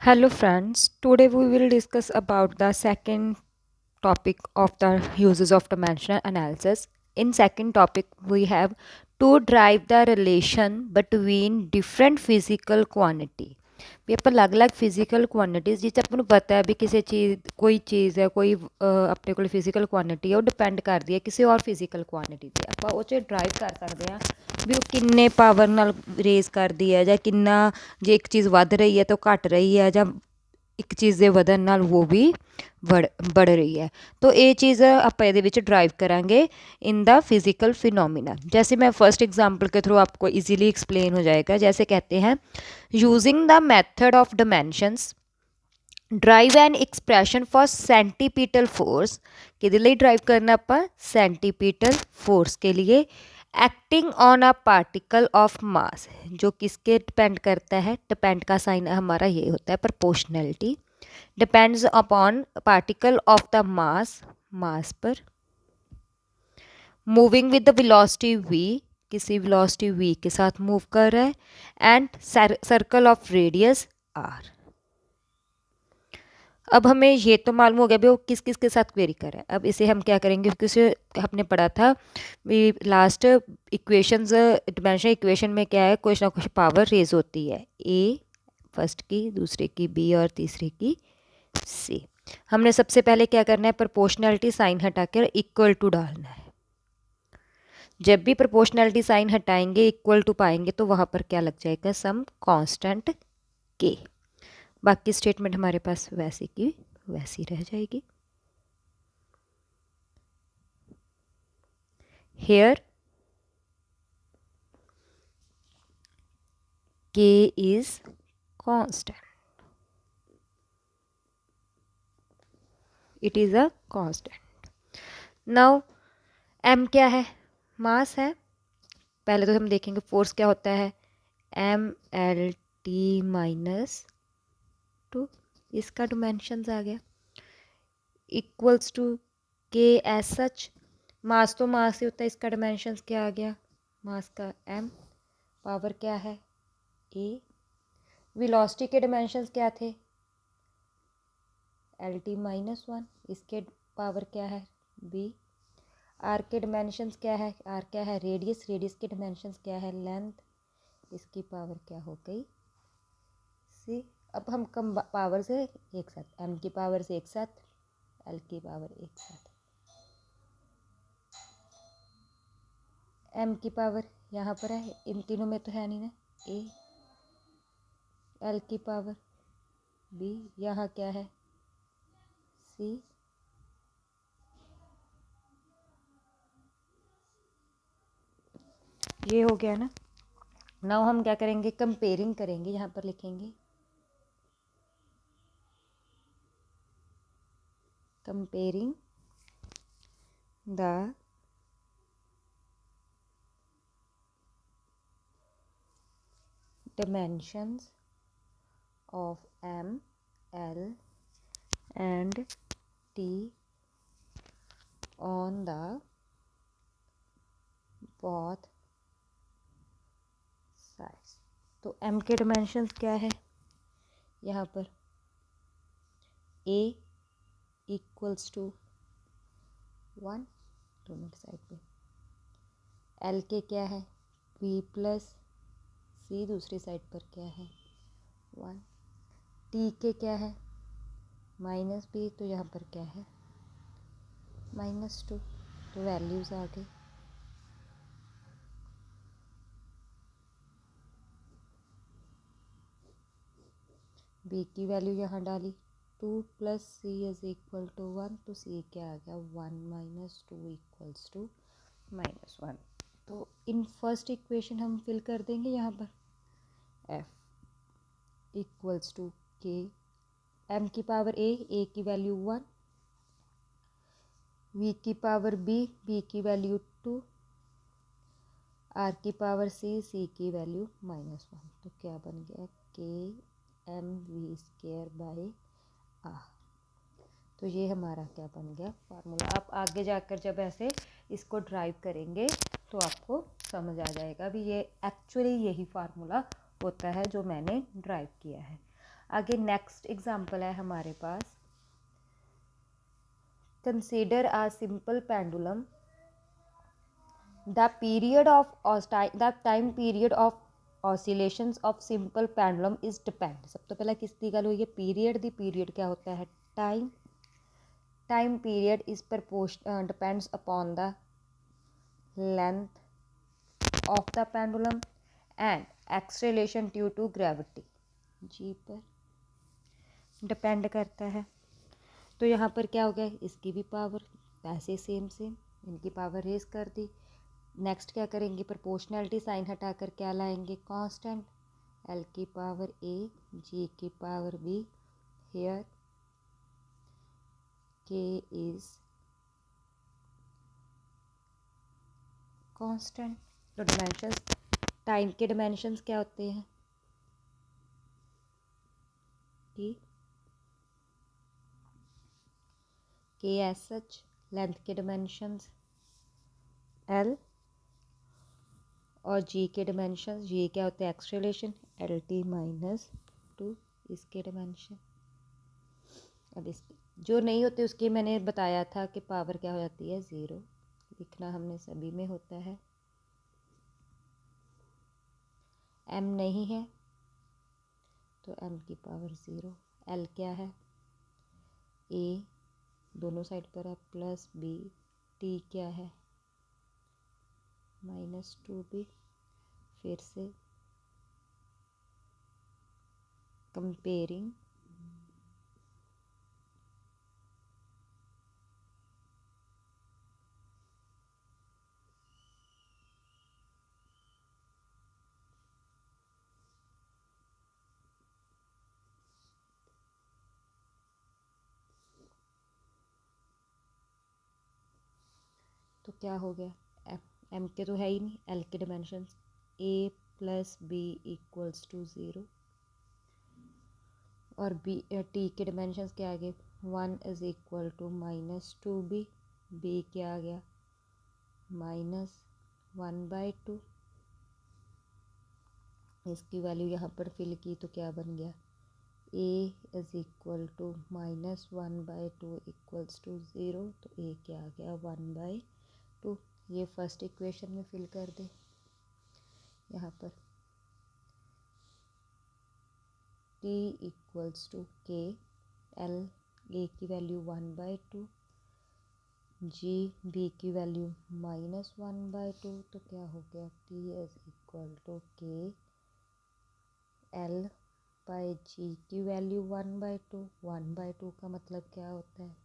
Hello friends, today we will discuss about the second topic of the uses of dimensional analysis. In second topic we have to drive the relation between different physical quantity. ਵੀ ਆਪਾਂ ਅਲੱਗ-ਅਲੱਗ physical quantities ਜਿਸ 'ਚ ਆਪਾਂ ਨੂੰ ਪਤਾ ਹੈ ਵੀ ਕਿਸੇ ਚੀਜ਼ ਹੈ ਕੋਈ ਆਪਣੇ ਕੋਲ ਫਿਜ਼ੀਕਲ ਕੁਆਂਟਿਟੀ ਹੈ ਉਹ ਡਿਪੈਂਡ ਕਰਦੀ ਹੈ ਕਿਸੇ ਔਰ ਫਿਜ਼ੀਕਲ ਕੁਆਂਟਿਟੀ 'ਤੇ ਆਪਾਂ ਉਹ 'ਚ ਡਰਾਈਵ ਕਰ ਸਕਦੇ ਹਾਂ ਵੀ ਉਹ ਕਿੰਨੇ ਪਾਵਰ ਨਾਲ ਰੇਜ਼ ਕਰਦੀ ਹੈ ਜਾਂ ਕਿੰਨਾ ਜੇ ਇੱਕ ਚੀਜ਼ ਵੱਧ ਰਹੀ ਹੈ ਤਾਂ ਉਹ ਘਟ ਰਹੀ ਹੈ ਜਾਂ ਇੱਕ ਚੀਜ਼ ਦੇ ਵਧਣ ਨਾਲ ਉਹ ਵੀ बढ़ रही है। तो ये चीज़ आप ये ड्राइव करांगे इन द फिजिकल फिनोमिना। जैसे मैं फर्स्ट एग्जांपल के थ्रू आपको इजीली एक्सप्लेन हो जाएगा। जैसे कहते हैं using the method of dimensions derive an expression for centripetal force कि ड्राइव करना आप सेंटीपीटल फोर्स के लिए acting on a particle of mass जो किसके डिपेंड करता है। डिपेंड का साइन हमारा ये होता है proportionality. Depends upon particle of the mass पर moving with the velocity v किसी वेलोसिटी v के साथ मूव कर रहा है and circle of radius r। अब हमें ये तो मालूम हो गया भी वो किस किस के साथ क्वेरी कर रहा है। अब इसे हम क्या करेंगे क्योंकि हमने पढ़ा था भी लास्ट इक्वेशंस डिमेंशनल इक्वेशन में क्या है कुछ ना कुछ पावर रेज होती है a फर्स्ट की दूसरे की b और तीसरे की c। हमने सबसे पहले क्या करना है प्रोपोर्शनैलिटी साइन हटाकर इक्वल टू डालना है। जब भी प्रोपोर्शनैलिटी साइन हटाएंगे इक्वल टू पाएंगे तो वहाँ पर क्या लग जाएगा सम कांस्टेंट k। बाकी स्टेटमेंट हमारे पास वैसी की वैसी रह जाएगी। Here k is constant, it is a constant। Now m क्या है मास है। पहले तो हम देखेंगे फोर्स क्या होता है mlt -2 इसका डिमेंशंस आ गया equals to k as such. Mass तो मास ही होता है इसका डिमेंशंस क्या आ गया मास का m पावर क्या है a। वेलोसिटी के डिमेंशंस क्या थे lt -1 इसके पावर क्या है b। आर के डिमेंशंस क्या है आर क्या है रेडियस के डिमेंशंस क्या है लेंथ इसकी पावर क्या हो गई सी। अब हम कम पावर से एक साथ m की पावर से एक साथ l की पावर एक साथ m की पावर यहाँ पर है इन तीनों में तो है नहीं ना a l की पावर b यहाँ क्या है c। ये हो गया ना। नाउ हम क्या करेंगे कंपेयरिंग करेंगे यहाँ पर लिखेंगे comparing the dimensions of m l and t on the both sides। तो m के डिमेंशंस क्या है यहाँ पर a इक्वल्स टू 1 दोनों की साइड पे l के क्या है b प्लस c दूसरी साइड पर क्या है 1। t के क्या है -b तो यहाँ पर क्या है -2 तो वैल्यूज़ आ गई। b की वैल्यू यहाँ डाली 2 + c इज इक्वल टू 1 तो c क्या आ गया 1 - 2 इक्वल्स टू -1। तो इन फर्स्ट इक्वेशन हम फिल कर देंगे यहाँ पर f equals to k m की पावर a की वैल्यू 1 v की पावर b की वैल्यू 2 r की पावर c की वैल्यू -1। तो क्या बन गया k m v square by r। तो ये हमारा क्या बन गया फार्मूला। आप आगे जाकर जब ऐसे इसको ड्राइव करेंगे तो आपको समझ आ जाएगा भी ये एक्चुअली यही फार्मूला होता है जो मैंने ड्राइव किया है। आगे नेक्स्ट एग्जाम्पल है हमारे पास, consider a simple pendulum, the time period of oscillations of simple pendulum is depend. सब तो पहला किसकी गल हुई है, पीरियड दी। पीरियड क्या होता है, time period is depends upon the length of the pendulum and acceleration due to gravity, जी पर डिपेंड करता है। तो यहाँ पर क्या हो गया, इसकी भी पावर वैसे सेम इनकी पावर रेज कर दी। नेक्स्ट क्या करेंगे, प्रोपोर्शनैलिटी साइन हटाकर क्या लाएंगे, कांस्टेंट, एल की पावर ए जी की पावर बी, हेयर के इज कांस्टेंट। तो डिमेंशंस, टाइम के डिमेंशंस क्या होते हैं, टी के एस सच, लेंथ के डिमेंशंस एल, और जी के डिमेंशंस, जी क्या होते हैं, एक्सेलरेशन, एल टी माइनस 2, इसके डिमेंशन। अब इसके जो नहीं होते उसके मैंने बताया था कि पावर क्या हो जाती है, 0। लिखना हमने सभी में होता है। एम नहीं है तो एम की पावर 0। एल क्या है, ए दोनों साइड पर है प्लस बी, टी क्या है -2b। फिर से कंपेयरिंग तो क्या हो गया, एम के तो है ही नहीं, एल के dimensions A plus B equals to 0, और बी टी के डिमेंशंस क्या आ गए, 1 is equal to -2b, B क्या आ गया -1/2। इसकी वैल्यू यहाँ पर फिल की तो क्या बन गया, A is equal to -1/2 equals to 0, तो ए क्या आ गया 1/2। ये फर्स्ट इक्वेशन में फिल कर दे। यहाँ पर T इक्वल्स टू के, एल ए की वैल्यू 1/2, जी बी की वैल्यू -1/2, तो क्या हो गया, T इज इक्वल टू के एल बाई जी की वैल्यू 1/2। 1/2 का मतलब क्या होता है,